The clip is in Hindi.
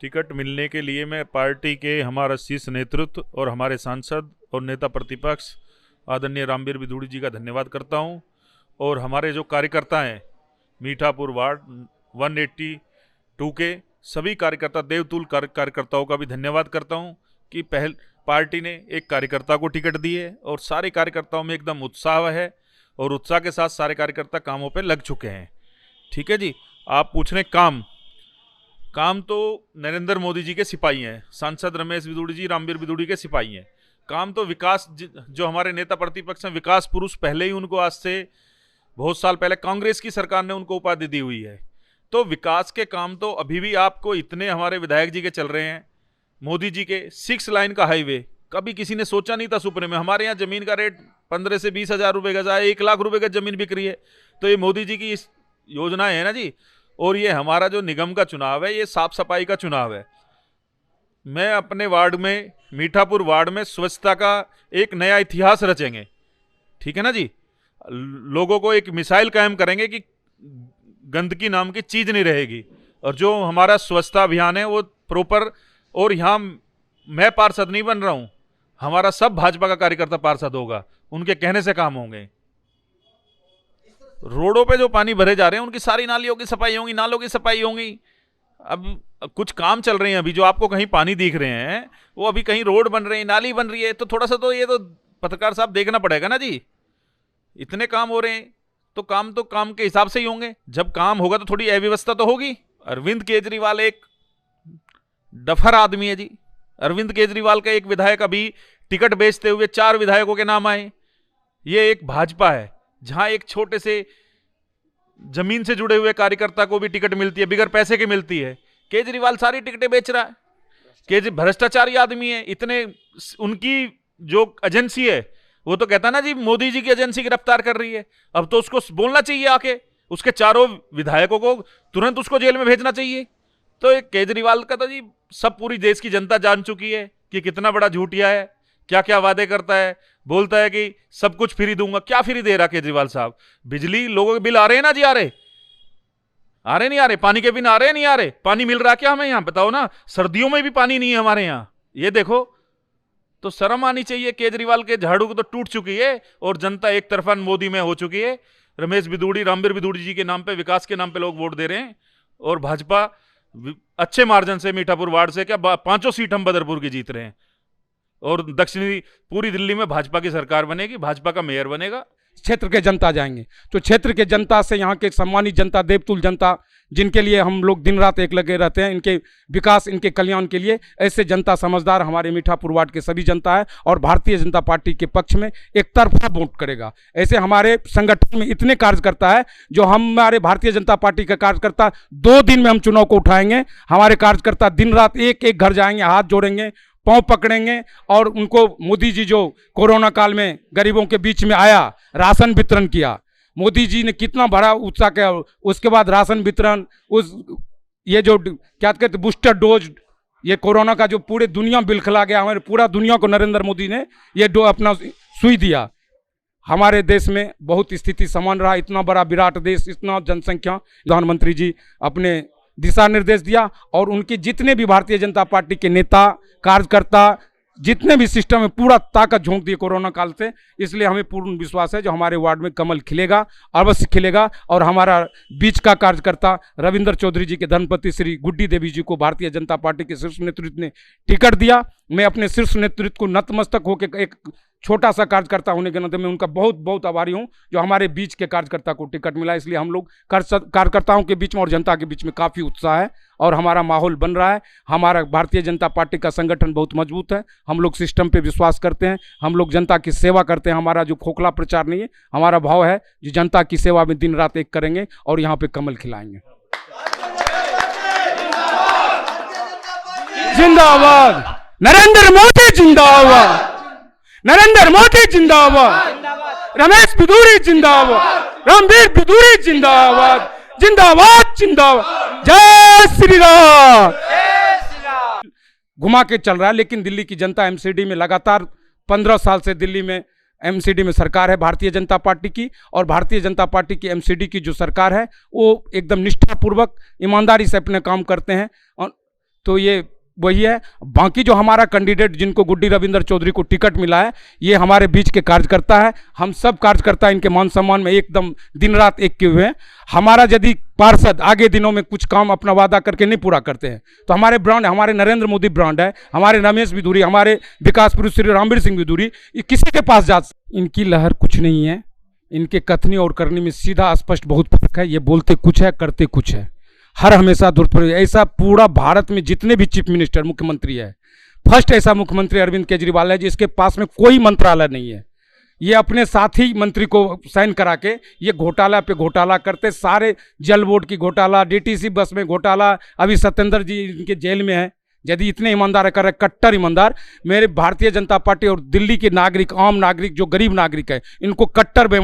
टिकट मिलने के लिए मैं पार्टी के हमारा शीर्ष नेतृत्व और हमारे सांसद और नेता प्रतिपक्ष आदरणीय रामवीर बिधूड़ी जी का धन्यवाद करता हूं, और हमारे जो कार्यकर्ता हैं मीठापुर वार्ड 182 के सभी कार्यकर्ता देवतुल कार्यकर्ताओं का भी धन्यवाद करता हूं कि पहल पार्टी ने एक कार्यकर्ता को टिकट दी है और सारे कार्यकर्ताओं में एकदम उत्साह है और उत्साह के साथ सारे कार्यकर्ता कामों पे लग चुके हैं। ठीक है जी। आप पूछ रहे काम तो नरेंद्र मोदी जी के सिपाही हैं, सांसद रमेश बिधूड़ी जी रामवीर बिधूड़ी के सिपाही हैं। काम तो विकास जो हमारे नेता प्रतिपक्ष हैं विकास पुरुष, पहले ही उनको आज से बहुत साल पहले कांग्रेस की सरकार ने उनको उपाधि दी हुई है। तो विकास के काम तो अभी भी आपको इतने हमारे विधायक जी के चल रहे हैं। मोदी जी के 6 लाइन का हाईवे कभी किसी ने सोचा नहीं था सुपने में। हमारे यहाँ जमीन का रेट 15 से 20 हज़ार रुपये गज है, 1 लाख रुपए का जमीन बिक रही है। तो ये मोदी जी की इस योजनाएं है ना जी। और ये हमारा जो निगम का चुनाव है ये साफ सफाई का चुनाव है। मैं अपने वार्ड में मीठापुर वार्ड में स्वच्छता का एक नया इतिहास रचेंगे। ठीक है ना जी। लोगों को एक मिसाइल कायम करेंगे कि गंदगी नाम की चीज नहीं रहेगी, और जो हमारा स्वच्छता अभियान है वो प्रॉपर। और यहाँ मैं पार्षद नहीं बन रहा हूँ, हमारा सब भाजपा का कार्यकर्ता पार्षद होगा, उनके कहने से काम होंगे। रोडों पे जो पानी भरे जा रहे हैं उनकी सारी नालियों की सफाई होंगी, नालों की सफाई होंगी। अब कुछ काम चल रहे हैं अभी, जो आपको कहीं पानी दिख रहे हैं वो अभी कहीं रोड बन रही है, नाली बन रही है। तो थोड़ा सा तो ये तो पत्रकार साहब देखना पड़ेगा ना जी। इतने काम हो रहे हैं तो काम के हिसाब से ही होंगे। जब काम होगा तो थोड़ी अव्यवस्था तो होगी। अरविंद केजरीवाल एक डफर आदमी है जी। अरविंद केजरीवाल का एक विधायक अभी टिकट बेचते हुए 4 विधायकों के नाम आए। ये एक भाजपा है जहां एक छोटे से जमीन से जुड़े हुए कार्यकर्ता को भी टिकट मिलती है, बिगर पैसे की मिलती है। केजरीवाल सारी टिकटें बेच रहा है। भ्रष्टाचारी आदमी है। इतने उनकी जो एजेंसी है वो तो कहता ना जी मोदी जी की एजेंसी गिरफ्तार कर रही है। अब तो उसको बोलना चाहिए आके, उसके 4 विधायकों को तुरंत उसको जेल में भेजना चाहिए। तो एक केजरीवाल का तो जी सब पूरी देश की जनता जान चुकी है कि कितना बड़ा झूठिया है, क्या क्या वादे करता है। बोलता है कि सब कुछ फ्री दूंगा। क्या फ्री दे रहा केजरीवाल साहब? बिजली लोगों के बिल आ रहे हैं ना जी, आ रहे नहीं आ रहे? पानी के बिल आ रहे नहीं आ रहे? पानी मिल रहा क्या हमें यहाँ? बताओ ना। सर्दियों में भी पानी नहीं है हमारे यहाँ, ये देखो। तो शर्म आनी चाहिए। केजरीवाल के झाड़ू को तो टूट चुकी है और जनता एक तरफा मोदी में हो चुकी है। रमेश बिधूड़ी रामवीर बिधूड़ी जी के नाम पे, विकास के नाम पे लोग वोट दे रहे हैं, और भाजपा अच्छे मार्जिन से मीठापुर वार्ड से क्या 5 सीट हम बदरपुर की जीत रहे हैं। और दक्षिणी पूरी दिल्ली में भाजपा की सरकार बनेगी, भाजपा का मेयर बनेगा। क्षेत्र के जनता जाएंगे तो क्षेत्र के जनता से, यहाँ के सम्मानित जनता, देवतुल जनता, जिनके लिए हम लोग दिन रात एक लगे रहते हैं, इनके विकास, इनके कल्याण के लिए, ऐसे जनता समझदार हमारे मीठापुर वार्ड के सभी जनता है और भारतीय जनता पार्टी के पक्ष में एक तरफा वोट करेगा। ऐसे हमारे संगठन में इतने कार्यकर्ता है जो हमारे भारतीय जनता पार्टी के कार्यकर्ता 2 दिन में हम चुनाव को उठाएंगे। हमारे कार्यकर्ता दिन रात एक एक घर जाएंगे, हाथ जोड़ेंगे, पांव पकड़ेंगे, और उनको मोदी जी जो कोरोना काल में गरीबों के बीच में आया, राशन वितरण किया, मोदी जी ने कितना बड़ा उत्साह किया। उसके बाद राशन वितरण, ये जो क्या कहते बूस्टर डोज, ये कोरोना का जो पूरे दुनिया बिलखला गया, हमारे पूरा दुनिया को नरेंद्र मोदी ने ये अपना सुई दिया। हमारे देश में बहुत स्थिति समान रहा। इतना बड़ा विराट देश, इतना जनसंख्या, प्रधानमंत्री जी अपने दिशा निर्देश दिया, और उनके जितने भी भारतीय जनता पार्टी के नेता, कार्यकर्ता, जितने भी सिस्टम में पूरा ताकत झोंक दी कोरोना काल से। इसलिए हमें पूर्ण विश्वास है जो हमारे वार्ड में कमल खिलेगा, अवश्य खिलेगा। और हमारा बीच का कार्यकर्ता रविंद्र चौधरी जी के धर्मपत्नी श्री गुड्डी देवी जी को भारतीय जनता पार्टी के शीर्ष नेतृत्व ने टिकट दिया। मैं अपने शीर्ष नेतृत्व को नतमस्तक होकर, एक छोटा सा कार्यकर्ता होने के नाते मैं उनका बहुत बहुत आभारी हूं जो हमारे बीच के कार्यकर्ता को टिकट मिला। इसलिए हम लोग कार्यकर्ताओं के बीच में और जनता के बीच में काफ़ी उत्साह है और हमारा माहौल बन रहा है। हमारा भारतीय जनता पार्टी का संगठन बहुत मजबूत है। हम लोग सिस्टम पे विश्वास करते हैं, हम लोग जनता की सेवा करते हैं। हमारा जो खोखला प्रचार नहीं है, हमारा भाव है जो जनता की सेवा में दिन रात एक करेंगे और यहाँ पे कमल खिलाएंगे। जिंदाबाद नरेंद्र मोदी, जिंदाबाद नरेंद्र मोदी, जिंदाबाद रमेश बिधूड़ी, जिंदाबाद रामवीर बिधूड़ी, जिंदाबाद जिंदाबाद जिंदाबाद। जय श्री राम। घुमा के चल रहा है, लेकिन दिल्ली की जनता एमसीडी में लगातार 15 साल से दिल्ली में एमसीडी में सरकार है भारतीय जनता पार्टी की, और भारतीय जनता पार्टी की एमसीडी की जो सरकार है वो एकदम निष्ठापूर्वक ईमानदारी से अपने काम करते हैं। और तो ये वही है। बाकी जो हमारा कैंडिडेट जिनको गुड्डी रविंद्र चौधरी को टिकट मिला है, ये हमारे बीच के कार्यकर्ता है। हम सब कार्यकर्ता इनके मान सम्मान में एकदम दिन रात एक किए हुए हैं। हमारा यदि पार्षद आगे दिनों में कुछ काम अपना वादा करके नहीं पूरा करते हैं तो हमारे ब्रांड, हमारे नरेंद्र मोदी ब्रांड है, हमारे रमेश बिधूरी, हमारे विकास पुरुष श्री रामवीर सिंह बिधूरी, ये किसी के पास जा। इनकी लहर कुछ नहीं है, इनके कथनी और करनी में सीधा स्पष्ट बहुत फर्क है। ये बोलते कुछ है, करते कुछ है। हर हमेशा दुरुपयोग। ऐसा पूरा भारत में जितने भी चीफ मिनिस्टर, मुख्यमंत्री है, फर्स्ट ऐसा मुख्यमंत्री अरविंद केजरीवाल है जिसके पास में कोई मंत्रालय नहीं है। ये अपने साथी मंत्री को साइन करा के ये घोटाला पे घोटाला करते, सारे जल बोर्ड की घोटाला, डीटीसी बस में घोटाला, अभी सत्येंद्र जी इनके जेल में है। यदि इतने ईमानदार कर रहे, कट्टर ईमानदार, मेरे भारतीय जनता पार्टी और दिल्ली के नागरिक, आम नागरिक जो गरीब नागरिक है, इनको कट्टर बेईमान